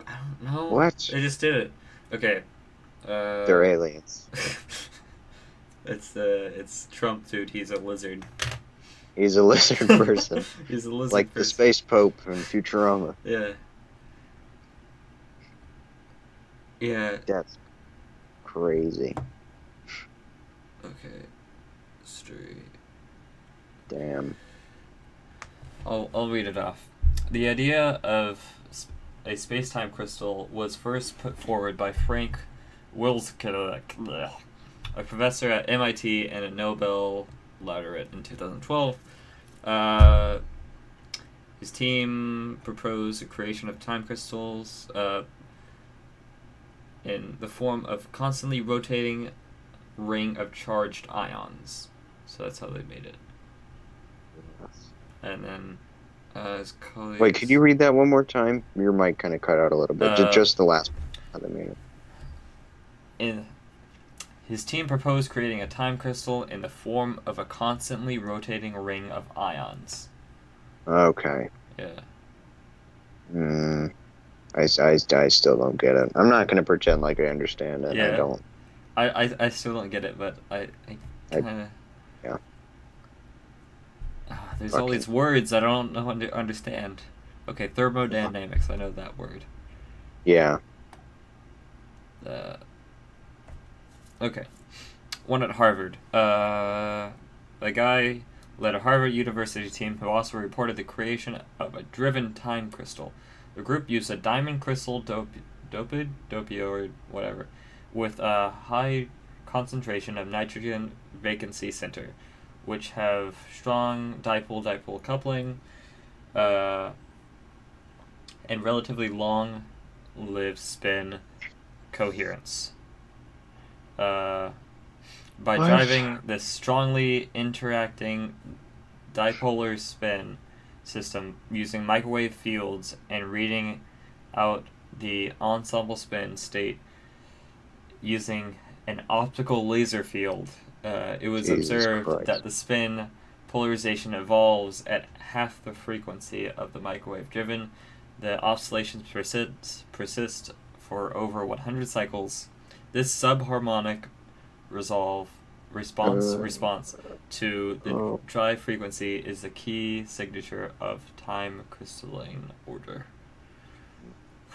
I don't know. What? They just did it. Okay. they're aliens? It's Trump, dude. He's a lizard. He's a lizard person, He's a lizard like the person. space pope in Futurama. Yeah. Yeah. That's crazy. Okay. Straight. Damn. I'll read it off. The idea of a space-time crystal was first put forward by Frank Wilczek, a professor at MIT and a Nobel laureate in 2012. His team proposed the creation of time crystals in the form of constantly rotating ring of charged ions. So that's how they made it. And then His colleagues. Wait, could you read that one more time? Your mic kind of cut out a little bit. Just the last part. His team proposed creating a time crystal in the form of a constantly rotating ring of ions. Okay. Yeah. I still don't get it. I'm not going to pretend like I understand it. Yeah. I don't. I still don't get it, but I kind of... Yeah. There's all these words I don't know understand. Okay, thermodynamics, I know that word. Yeah. Okay. One at Harvard. A guy led a Harvard University team who also reported the creation of a driven time crystal. The group used a diamond crystal dopio or whatever, with a high concentration of nitrogen vacancy center, which have strong dipole-dipole coupling, and relatively long-lived spin coherence. By driving this strongly interacting dipolar spin system using microwave fields and reading out the ensemble spin state using an optical laser field, it was observed that the spin polarization evolves at half the frequency of the microwave driven. The oscillations persist for over 100 cycles. This subharmonic response to the dry frequency is the key signature of time crystalline order.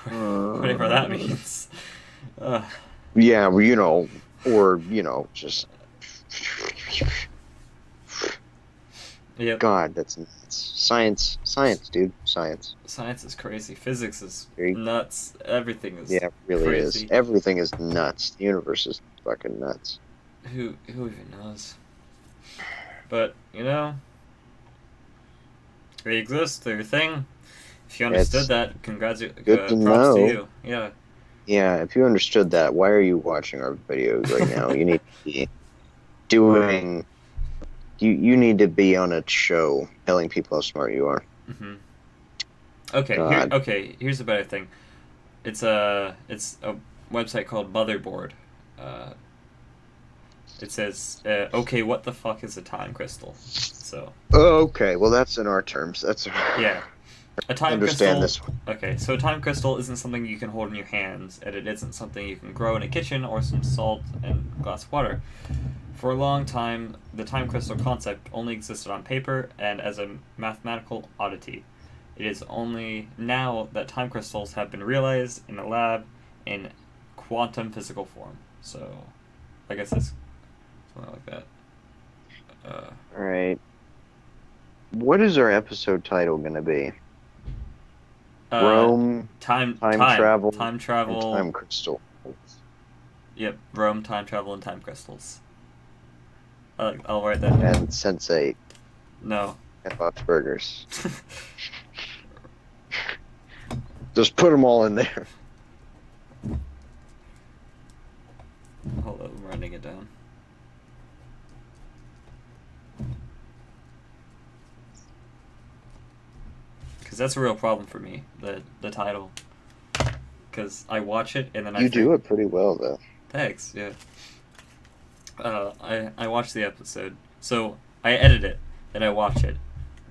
Whatever that means. Yeah, well, or just. Yep. God, that's nuts. Science, dude, science. Science is crazy. Physics is nuts. Everything is. Yeah, it really crazy. is. Everything is nuts. The universe is fucking nuts. Who even knows? But they exist. They're a thing. If you understood that, props to you. Yeah. Yeah, if you understood that, why are you watching our videos right now? You need to be doing. You need to be on a show telling people how smart you are. Mm-hmm. Okay. Here's a better thing. It's a website called Motherboard. It says, okay, what the fuck is a time crystal? So. Oh, okay. Well, that's in our terms. That's. Yeah. A time understand crystal, this one. Okay, so a time crystal isn't something you can hold in your hands, and it isn't something you can grow in a kitchen or some salt and glass of water. For a long time, the time crystal concept only existed on paper and as a mathematical oddity. It is only now that time crystals have been realized in a lab in quantum physical form. So, I guess it's something like that. Alright. What is our episode title going to be? Rome, time travel, and time crystal. Yep, Rome, time travel, and time crystals. I'll write that down. And Sense8. No. And Bob's Burgers. Just put them all in there. Hold on, I'm writing it down. Because that's a real problem for me, the title. Because I watch it and then You do it pretty well, though. Thanks, yeah. I watch the episode. So, I edit it, then I watch it.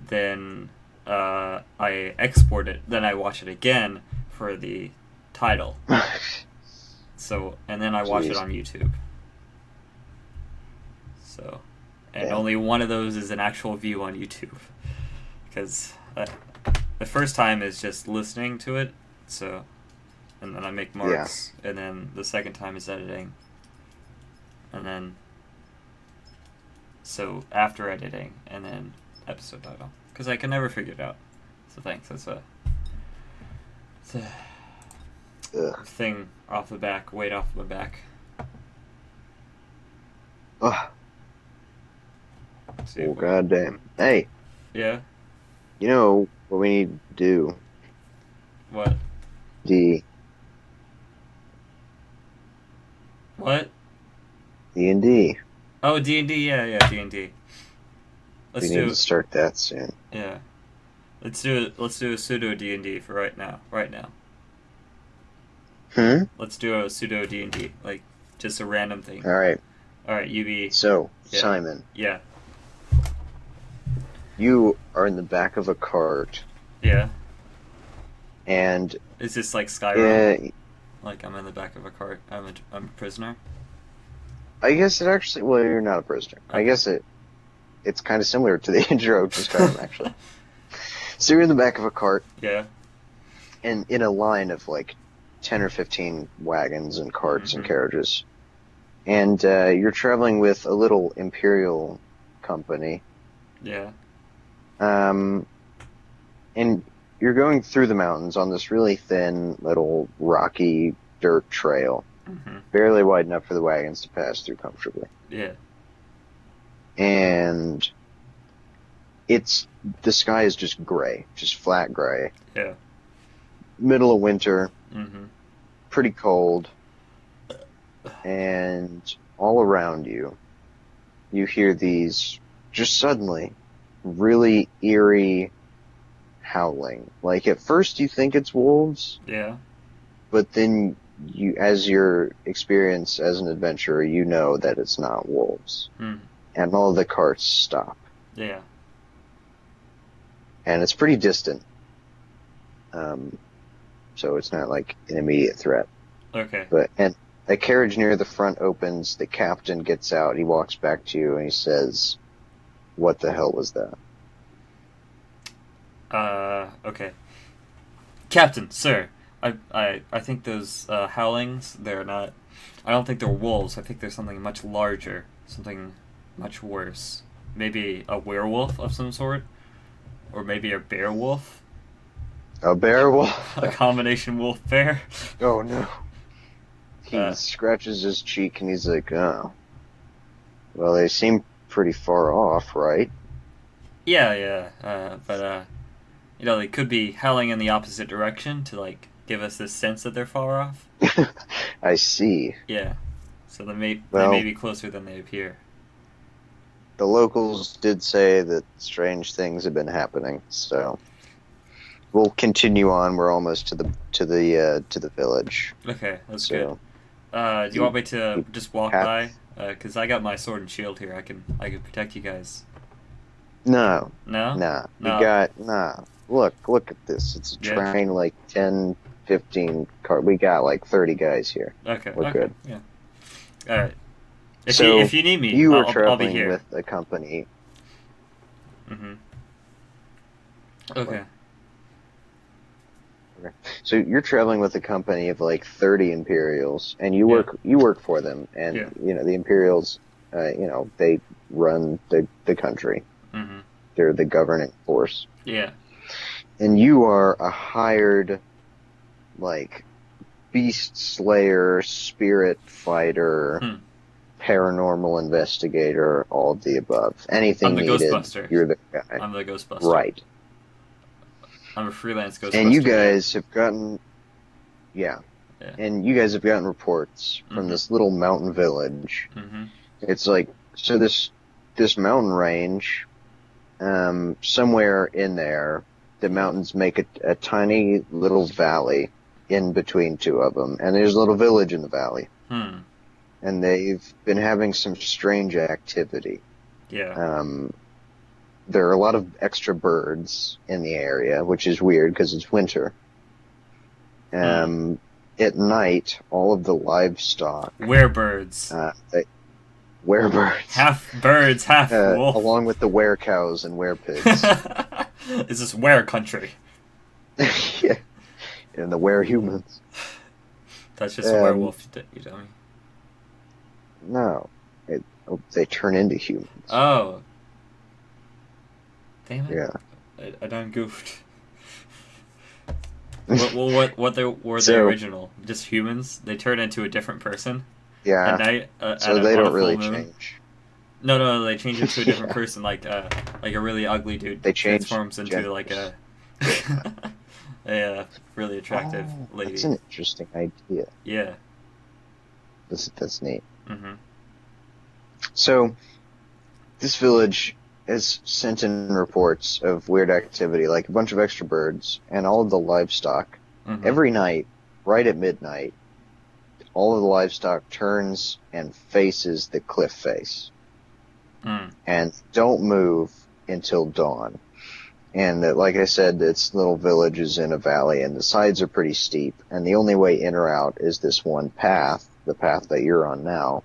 Then I export it, then I watch it again for the title. So, and then I watch it on YouTube. So, and only one of those is an actual view on YouTube. Because the first time is just listening to it, so, and then I make marks, and then the second time is editing, and then, so after editing, and then episode title, because I can never figure it out. So thanks. That's a thing off the back, weight off my back. Oh, goddamn! Hey. Yeah. You know what we need to do? What? What? D&D. Oh, D&D, yeah, D&D. We need to start that soon. Yeah. Let's do a pseudo D&D for right now. Right now. Hmm. Let's do a pseudo D&D, like just a random thing. All right. All right, you be So, yeah Simon, yeah you are in the back of a cart, yeah. and Is this like Skyrim? uh, Like I'm in the back of a cart. I'm a prisoner. I guess it actually. Well, you're not a prisoner. I Okay. guess it's kind of similar to the intro to Skyrim, actually. So you're in the back of a cart, Yeah. and in a line of like 10 or 15 wagons and carts and Mhm. carriages, and you're traveling with a little imperial company. Yeah. Um, and you're going through the mountains on this really thin little rocky dirt trail, Mhm. barely wide enough for the wagons to pass through comfortably. Yeah. And the sky is just gray, just flat gray. Yeah. Middle of winter, Mhm. pretty cold, and all around you, you hear these just suddenly really eerie howling. Like at first you think it's wolves, Yeah. but then as your experience as an adventurer, you know that it's not wolves. Hmm. And all the carts stop. Yeah. And it's pretty distant. So it's not like an immediate threat. Okay. And a carriage near the front opens, the captain gets out, he walks back to you and he says, "What the hell was that?" Okay. Captain, sir, I think those howlings, they're not. I don't think they're wolves. I think they're something much larger, something much worse. Maybe a werewolf of some sort, or maybe a bear wolf, A bear wolf? a combination wolf bear. Oh no. He Uh, scratches his cheek and he's like, "Oh, well, they seem pretty far off, right?" yeah, yeah. But they could be howling in the opposite direction to like give us this sense that they're far off. I see. Yeah. So they may Well, be closer than they appear. the locals did say that strange things have been happening, so we'll continue on. We're almost to the village. Okay, that's good. So Do you want me to you just walk path. by? Cause I got my sword and shield here. I can protect you guys. No, No, nah. no. Nah. Look at this. It's a Yeah. train like 10, 15 car. We got like 30 guys here. Okay. We're Okay. good. Yeah. All right. So If you need me, you were I'll be traveling here. with a company. Mhm. Okay. So you're traveling with a company of like 30 Imperials, and you Yeah. work for them, and Yeah. the Imperials, they run the country. Mhm. They're the governing force, Yeah. and you are a hired like beast slayer, spirit fighter, Hmm. paranormal investigator, all of the above. Anything I'm the needed, Ghostbuster. you're the guy. I'm the Ghostbuster. Right. I'm a freelance Ghostbuster. And you Yeah. guys have gotten, yeah. Yeah. And you guys have gotten reports from Mhm. this little mountain village. Mhm. It's like, so this mountain range, somewhere in there, the mountains make a tiny little valley in between two of them, and there's a little village in the valley. Hmm. And they've been having some strange activity. Yeah. There are a lot of extra birds in the area, which is weird because it's winter. At night, all of the livestock, Werebirds. werebirds, Half birds, half wolf. along with the werecows and werepigs, Is this were country? yeah, and the werehumans. That's just a werewolf, you dummy. No, they turn into humans. Oh. Damn it. Yeah. I done goofed. What were So- the original? Just humans? They turn into a different person Yeah. at night. So they on a don't full really moon? change. No, they change into a different Yeah. person, like a really ugly dude. They change transforms into genders. like a a really attractive lady. That's an interesting idea. Yeah. That's neat. Mhm. So, this village has sent in reports of weird activity, like a bunch of extra birds and all of the livestock. Mhm. Every night, right at midnight, all of the livestock turns and faces the cliff face. Mm. And don't move until dawn. And like I said, its little village is in a valley, and the sides are pretty steep. And the only way in or out is this one path, the path that you're on now.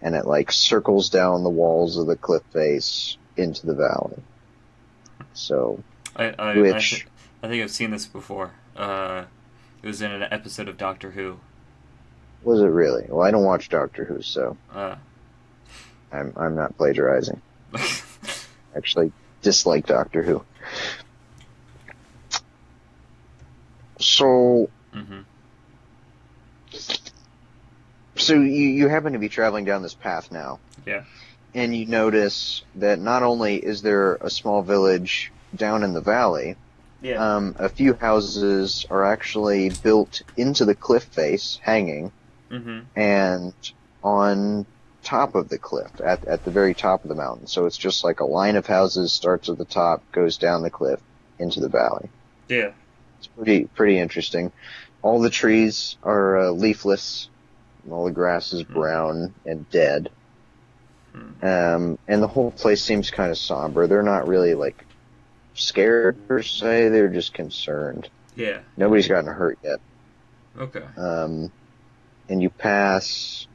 And it like circles down the walls of the cliff face into the valley. So, I which think I've seen this before. It was in an episode of Doctor Who. was it really? Well, I don't watch Doctor Who, so Uh, I'm not plagiarizing. Actually, dislike Doctor Who. So, mm-hmm. so you happen to be traveling down this path now. Yeah. And you notice that not only is there a small village down in the valley, Yeah. a few houses are actually built into the cliff face, hanging, Mm-hmm. and on top of the cliff, at the very top of the mountain. So it's just like a line of houses, starts at the top, goes down the cliff into the valley. Yeah. It's pretty interesting. All the trees are leafless, and all the grass is brown and dead. And the whole place seems kind of somber. They're not really like scared per se. They're just concerned. Yeah. Nobody's gotten hurt yet. Okay. And you pass.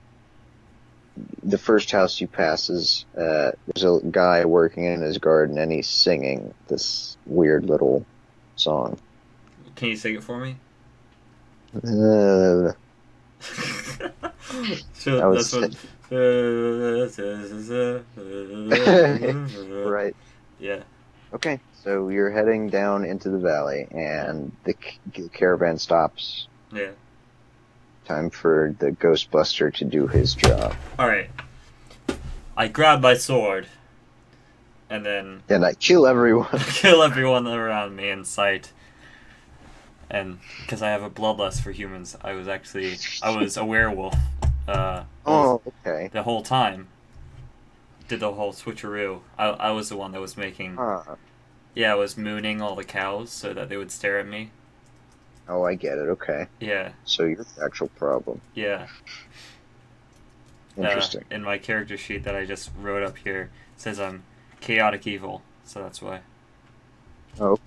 The first house you pass is there's a guy working in his garden, and he's singing this weird little song. Can you sing it for me? Uh, So That was- that's what. right. Yeah. Okay, so you're heading down into the valley, and the caravan stops. Yeah. Time for the Ghostbuster to do his job. All right. I grab my sword, and then And I kill everyone. kill everyone around me in sight. And because I have a bloodlust for humans, I was a werewolf. Oh, okay. The whole time. Did the whole switcheroo. I was the one that was making. Huh. Yeah, I was mooning all the cows so that they would stare at me. Oh, I get it. Okay. Yeah, So you're the actual problem. yeah. Interesting. In my character sheet that I just wrote up here, it says I'm chaotic evil, so that's why. Oh,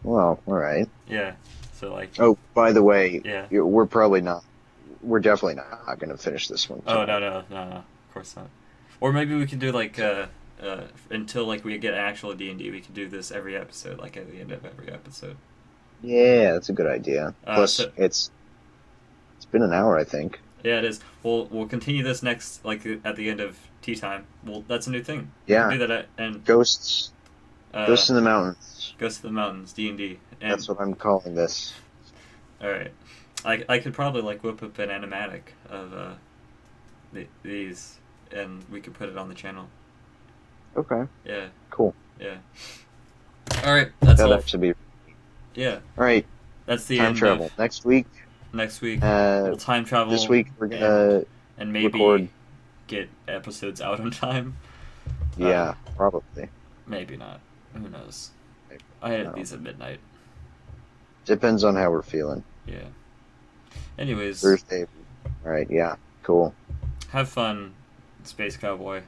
well, all right. Yeah, so like. Oh, by the way, Yeah. we're definitely not going to finish this one. Oh no, of course not. Or maybe we could do like until like we get actual D&D, we could do this every episode, like at the end of every episode. Yeah, that's a good idea. Plus, So- it's been an hour, I think. Yeah, it is. We'll continue this next, like at the end of tea time. Well, that's a new thing. We Yeah. can do that and Ghosts in the mountains. Ghosts of the Mountains, D&D. And That's what I'm calling this. all right, I could probably like whip up an animatic of these, and we could put it on the channel. Okay, Yeah, cool. yeah. All right, that's That'll all. actually be. Yeah, All right, that's the time end travel. of Next week, next week. We'll time travel. this week we're gonna and maybe record. get episodes out on time. Yeah, probably. Maybe not. Who knows? Maybe. I edit No. these at midnight. Depends on how we're feeling. Yeah. Anyways, Thursday. All right, yeah, cool. have fun, Space Cowboy.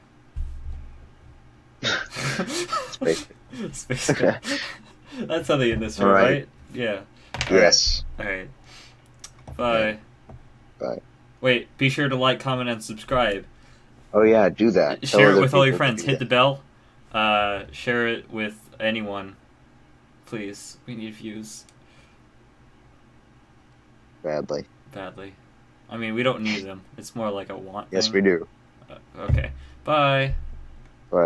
Space- Space Cowboy. That's how they end this show, All right. right? Yeah. Yes. Alright. Bye. Bye. Wait, be sure to like, comment, and subscribe. Oh yeah, do that. Tell Share it other with all your people to friends. do Hit the that. bell. Share it with anyone. Please. We need views. Badly. Badly. I mean, we don't need them. It's more like a want Yes, thing. we do. Okay. Bye.